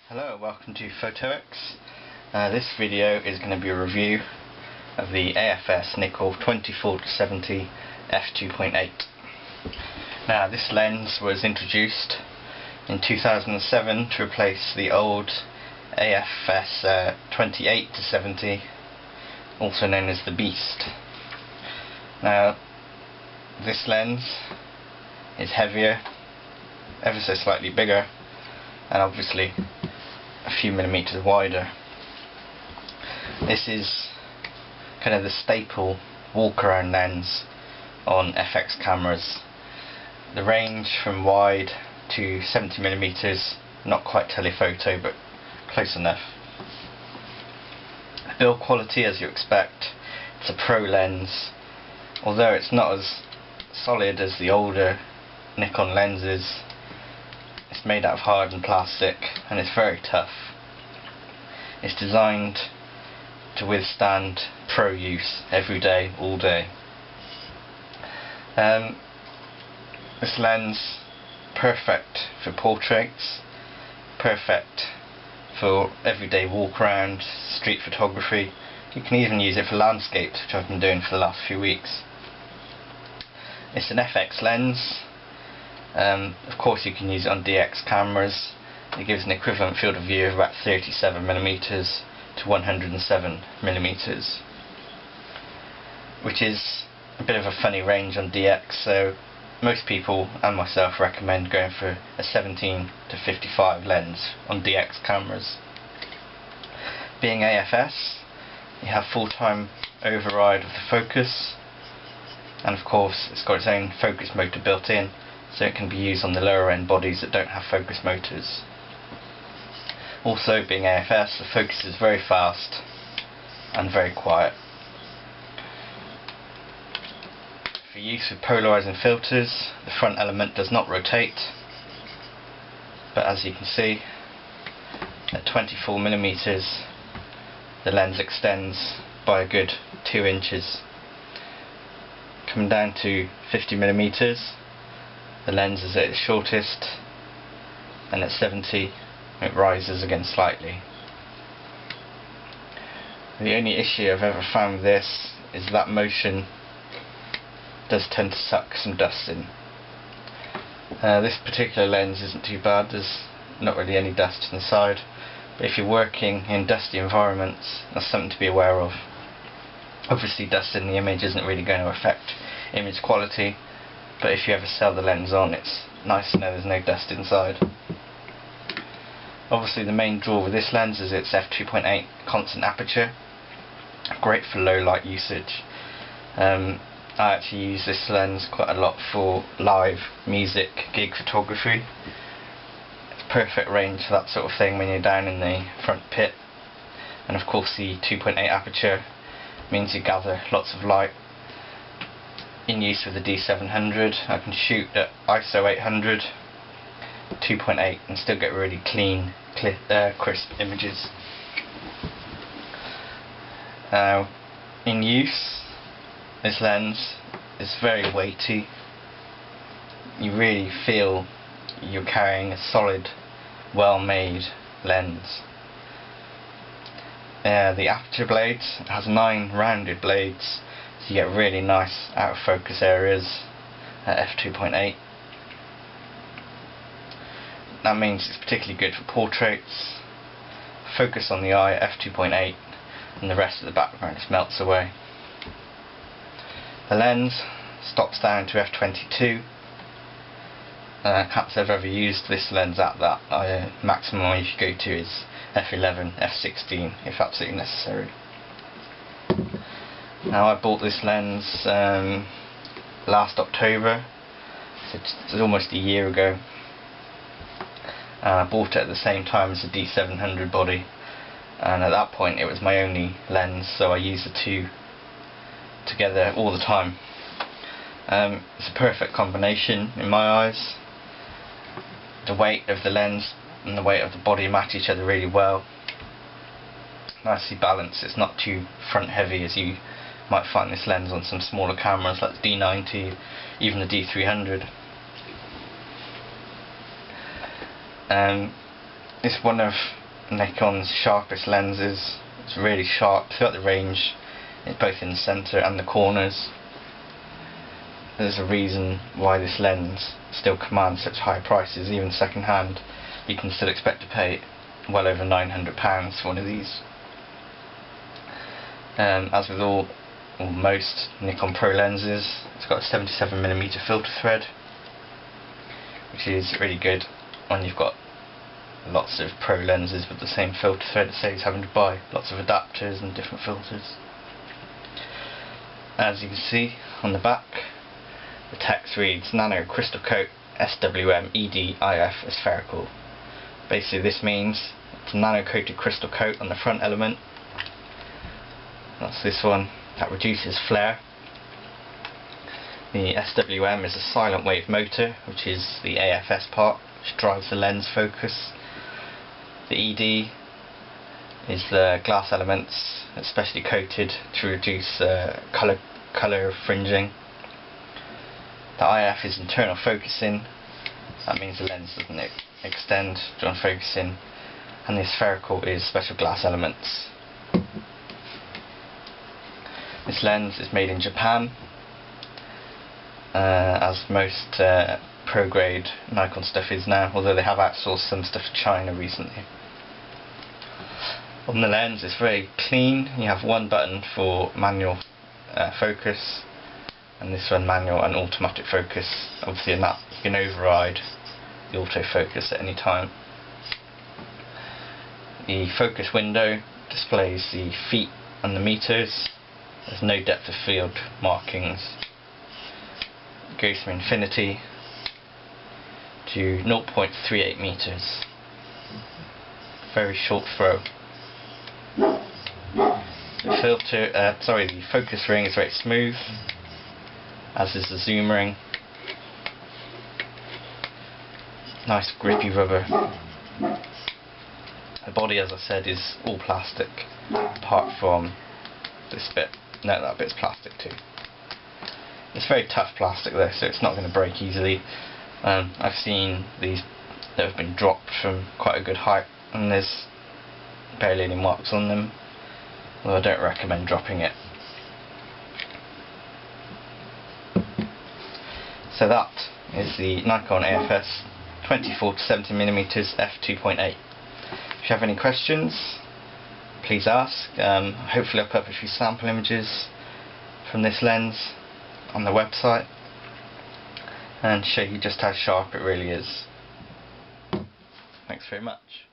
Hello, welcome to PhotoX. This video is going to be a review of the AF-S Nikkor 24-70 f2.8. Now, this lens was introduced in 2007 to replace the old AF-S 28-70, also known as the Beast. Now, this lens is heavier, ever so slightly bigger, and obviously a few millimeters wider. This is kind of the staple walk-around lens on FX cameras. The range from wide to 70mm, not quite telephoto but close enough. The build quality, as you expect, it's a pro lens, although it's not as solid as the older Nikon lenses. It's made out of hardened plastic and it's very tough. It's designed to withstand pro use every day, all day. This lens, perfect for portraits, perfect for everyday walk around, street photography. You can even use it for landscapes, which I've been doing for the last few weeks. It's an FX lens. Of course you can use it on DX cameras. It gives an equivalent field of view of about 37mm to 107mm, which is a bit of a funny range on DX, so most people and myself recommend going for a 17 to 55 lens on DX cameras. Being AF-S, you have full-time override of the focus, and of course it's got its own focus motor built in, so it can be used on the lower end bodies that don't have focus motors. Also, being AF-S, the focus is very fast and very quiet. For use with polarizing filters, the front element does not rotate, but as you can see, at 24mm the lens extends by a good 2 inches. Coming down to 50mm, the lens is at its shortest, and at 70 it rises again slightly. The only issue I've ever found with this is that motion does tend to suck some dust in. This particular lens isn't too bad, there's not really any dust inside, but if you're working in dusty environments, that's something to be aware of. Obviously dust in the image isn't really going to affect image quality, but if you ever sell the lens on, it's nice to know there's no dust inside. Obviously the main draw with this lens is its f2.8 constant aperture, great for low light usage. I actually use this lens quite a lot for live music, gig photography. It's perfect range for that sort of thing when you're down in the front pit, and of course the 2.8 aperture means you gather lots of light. In use with the D700, I can shoot at ISO 800, 2.8 and still get really clean, crisp images. Now, in use, this lens is very weighty. You really feel you're carrying a solid, well-made lens. The aperture blades, it has 9 rounded blades, so you get really nice out of focus areas at f2.8. That means it's particularly good for portraits. Focus on the eye at f2.8 and the rest of the background just melts away. The lens stops down to f22. Can't say I've ever used this lens at that. Maximum you should go to is f11, f16 if absolutely necessary. Now, I bought this lens last October, so it's almost a year ago. I bought it at the same time as the D700 body, and at that point it was my only lens, so I used the two together all the time. It's a perfect combination in my eyes. The weight of the lens and the weight of the body match each other really well. Nicely balanced, it's not too front heavy as you might find this lens on some smaller cameras like the D90, even the D300. It's one of Nikon's sharpest lenses. It's really sharp throughout the range, it's both in the centre and the corners. There's a reason why this lens still commands such high prices. Even second hand, you can still expect to pay well over £900 for one of these. As with all or most Nikon Pro lenses, it's got a 77mm filter thread, which is really good when you've got lots of Pro lenses with the same filter thread. It saves having to buy lots of adapters and different filters. As you can see on the back, the text reads Nano Crystal Coat SWM ED-IF spherical. Basically this means it's a nano coated crystal coat on the front element. That's this one, that reduces flare. The SWM is a silent wave motor, which is the AF-S part, which drives the lens focus. The ED is the glass elements, especially coated to reduce colour fringing. The IF is internal focusing, that means the lens doesn't extend during focusing, and the spherical is special glass elements. This lens is made in Japan, as most pro grade Nikon stuff is now, although they have outsourced some stuff to China recently. On the lens it's very clean. You have one button for manual focus, and this one manual and automatic focus. Obviously in that you can override the autofocus at any time. The focus window displays the feet and the meters. There's no depth of field markings. It goes from infinity to 0.38 meters. Very short throw. The focus ring is very smooth, as is the zoom ring. Nice grippy rubber. The body, as I said, is all plastic, apart from this bit. No, that bit's plastic too. It's very tough plastic though, so it's not going to break easily. I've seen these that have been dropped from quite a good height, and there's barely any marks on them, although I don't recommend dropping it. So that is the Nikon AF-S 24-70mm f2.8. If you have any questions, please ask. Hopefully I'll put up a few sample images from this lens on the website and show you just how sharp it really is. Thanks very much.